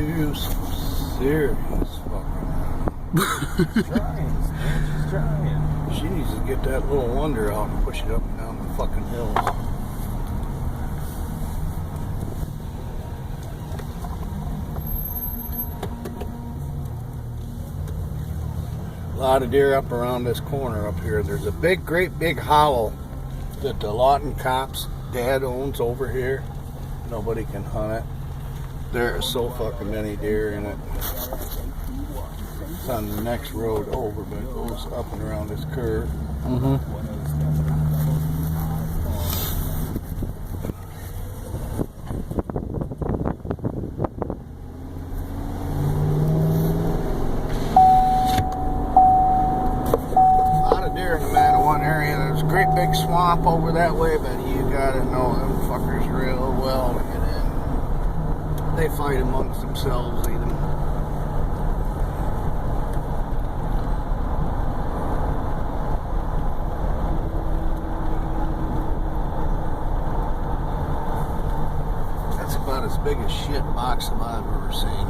do some serious fucking. She's trying. She needs to get that little wonder out and push it up and down the fucking hills. A lot of deer up around this corner up here. There's a great big hollow that the Lawton Cops dad owns over here. Nobody can hunt it. There are so fucking many deer in it. It's on the next road over, but it goes up and around this curve. Big swamp over that way, but you gotta know them fuckers real well to get in. They fight amongst themselves even. That's about as big a shit box that I've ever seen.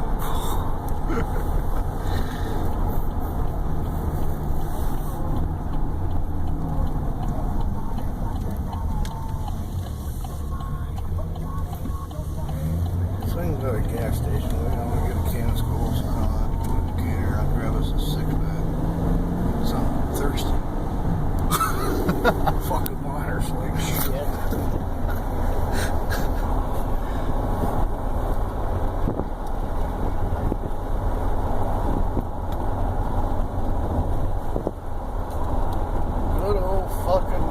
Go to a gas station. We don't get a can of School, so I'll go to Decatur. I'll grab us a 6-pack. So I'm thirsty. Fucking water's like shit. Good old fucking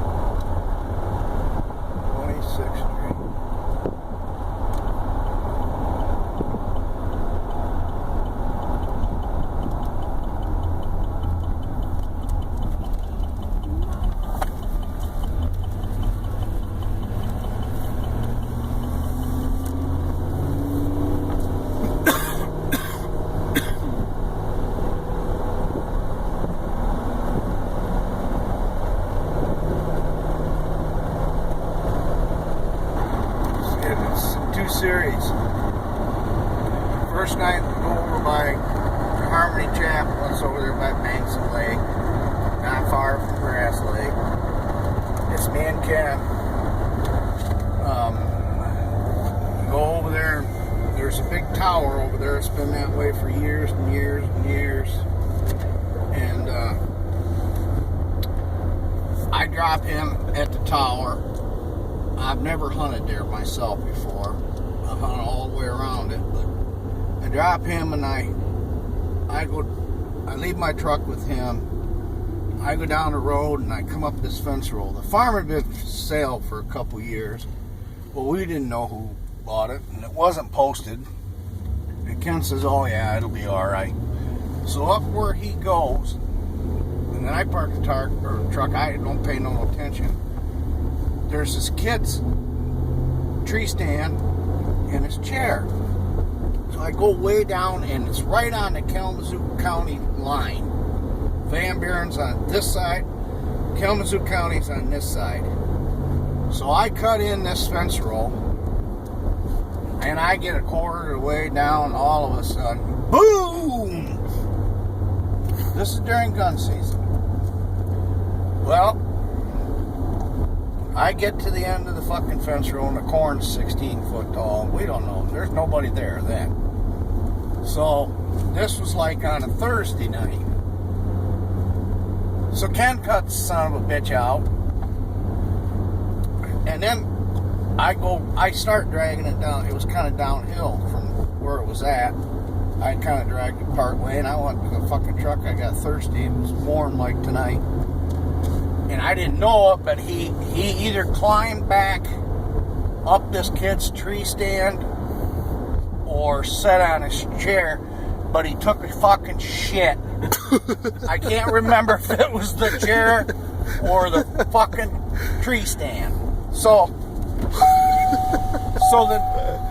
26th Street. Series. First night we go over by Harmony Chapel. It's over there by Banks of Lake, not far from Grass Lake. It's me and Ken. Go over there. There's a big tower over there. It's been that way for years and years and years. And I drop him at the tower. I've never hunted there myself before. I hunt all the way around it, but I drop him and I leave my truck with him. I go down the road and I come up this fence row. The farmer did for sale for a couple years. Well, we didn't know who bought it, and it wasn't posted. And Ken says, "Oh yeah, it'll be all right." So up where he goes, and then I park the truck. I don't pay no attention. There's this kid's tree stand and his chair. So I go way down, and it's right on the Kalamazoo County line. Van Buren's on this side, Kalamazoo County's on this side. So I cut in this fence row, and I get a quarter of the way down, all of a sudden, boom! This is during gun season. Well, I get to the end of the fucking fence row, and the corn's 16 foot tall. We don't know. There's nobody there then. So this was like on a Thursday night. So Ken cuts the son of a bitch out. And then I start dragging it down. It was kind of downhill from where it was at. I kind of dragged it part way, and I went to the fucking truck. I got thirsty. It was warm like tonight. And I didn't know it, but he either climbed back up this kid's tree stand or sat on his chair, but he took a fucking shit. I can't remember if it was the chair or the fucking tree stand. So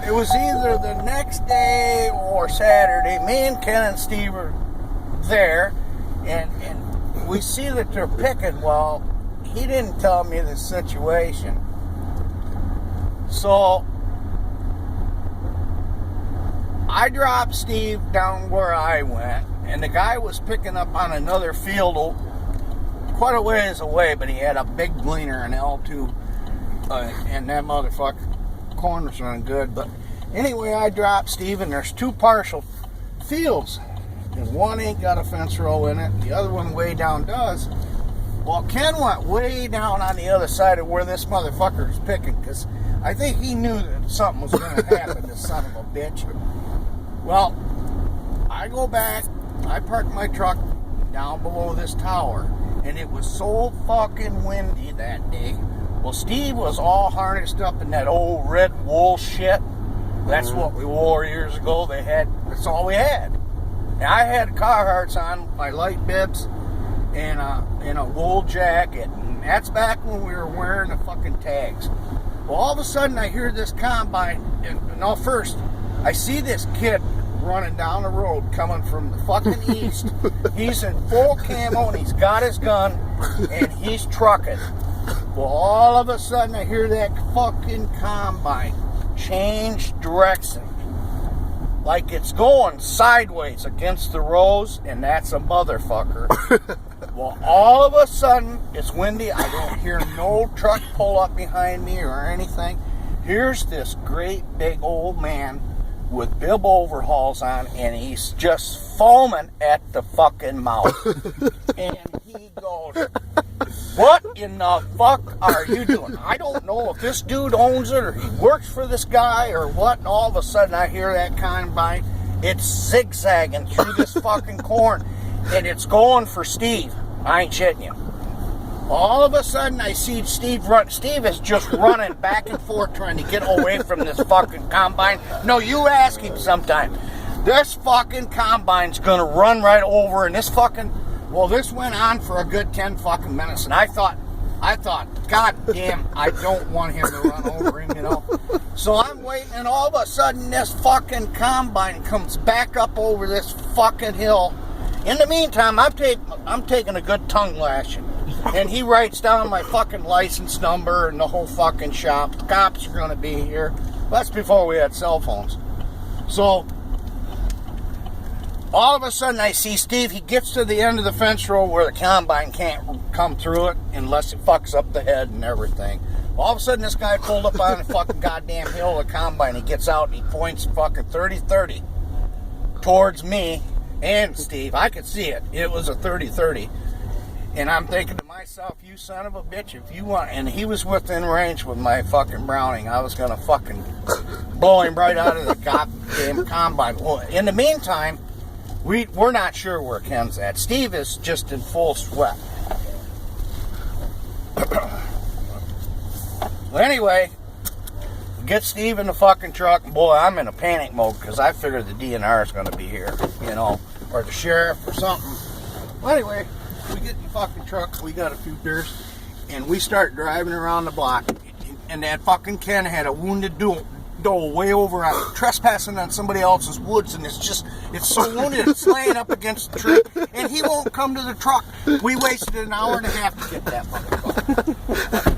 it was either the next day or Saturday. Me and Ken and Steve were there, and we see that they're picking. Well, he didn't tell me the situation. So I dropped Steve down where I went, and the guy was picking up on another field quite a ways away, but he had a big gleaner, an L2, and that motherfucker corn was running good. But anyway, I dropped Steve, and there's two partial fields, and one ain't got a fence row in it, and the other one way down does. Well, Ken went way down on the other side of where this motherfucker was picking, because I think he knew that something was going to happen, this son of a bitch. Well, I go back, I park my truck down below this tower, and it was so fucking windy that day. Well, Steve was all harnessed up in that old red wool shit. That's what we wore years ago. That's all we had. Now, I had Carhartts on, my light bibs, and a wool jacket, and that's back when we were wearing the fucking tags. Well, all of a sudden I hear this combine, and first I see this kid running down the road coming from the fucking east. He's in full camo, and he's got his gun, and he's trucking. Well, all of a sudden I hear that fucking combine change direction, like it's going sideways against the rows, and that's a motherfucker. Well, all of a sudden, it's windy. I don't hear no truck pull up behind me or anything. Here's this great big old man with bib overhauls on, and he's just foaming at the fucking mouth. And he goes, "What in the fuck are you doing?" I don't know if this dude owns it or he works for this guy or what. And all of a sudden, I hear that combine. It's zigzagging through this fucking corn, and it's going for Steve. I ain't shitting you. All of a sudden, I see Steve run. Steve is just running back and forth trying to get away from this fucking combine. No, you ask him sometime. This fucking combine's gonna run right over, and this fucking... Well, this went on for a good 10 fucking minutes, and I thought, God damn, I don't want him to run over him, you know. So I'm waiting, and all of a sudden, this fucking combine comes back up over this fucking hill. In the meantime, I'm taking a good tongue lashing. And he writes down my fucking license number and the whole fucking shop. The cops are going to be here. That's before we had cell phones. So, all of a sudden I see Steve. He gets to the end of the fence row where the combine can't come through it unless it fucks up the head and everything. All of a sudden this guy pulled up on the fucking goddamn hill of the combine. He gets out and he points fucking 30-30 towards me and Steve. I could see it. It was a 30-30. And I'm thinking to myself, you son of a bitch, if you want... And he was within range with my fucking Browning. I was going to fucking blow him right out of the goddamn combine. Well, in the meantime, we're not sure where Ken's at. Steve is just in full sweat. Well, anyway, we get Steve in the fucking truck. And boy, I'm in a panic mode because I figured the DNR is going to be here, you know, or the sheriff or something. Well, anyway... We get in the fucking truck, we got a few beers, and we start driving around the block. And that fucking Ken had a wounded doe way over on trespassing on somebody else's woods, and it's so wounded it's laying up against the tree, and he won't come to the truck. We wasted an hour and a half to get that motherfucker.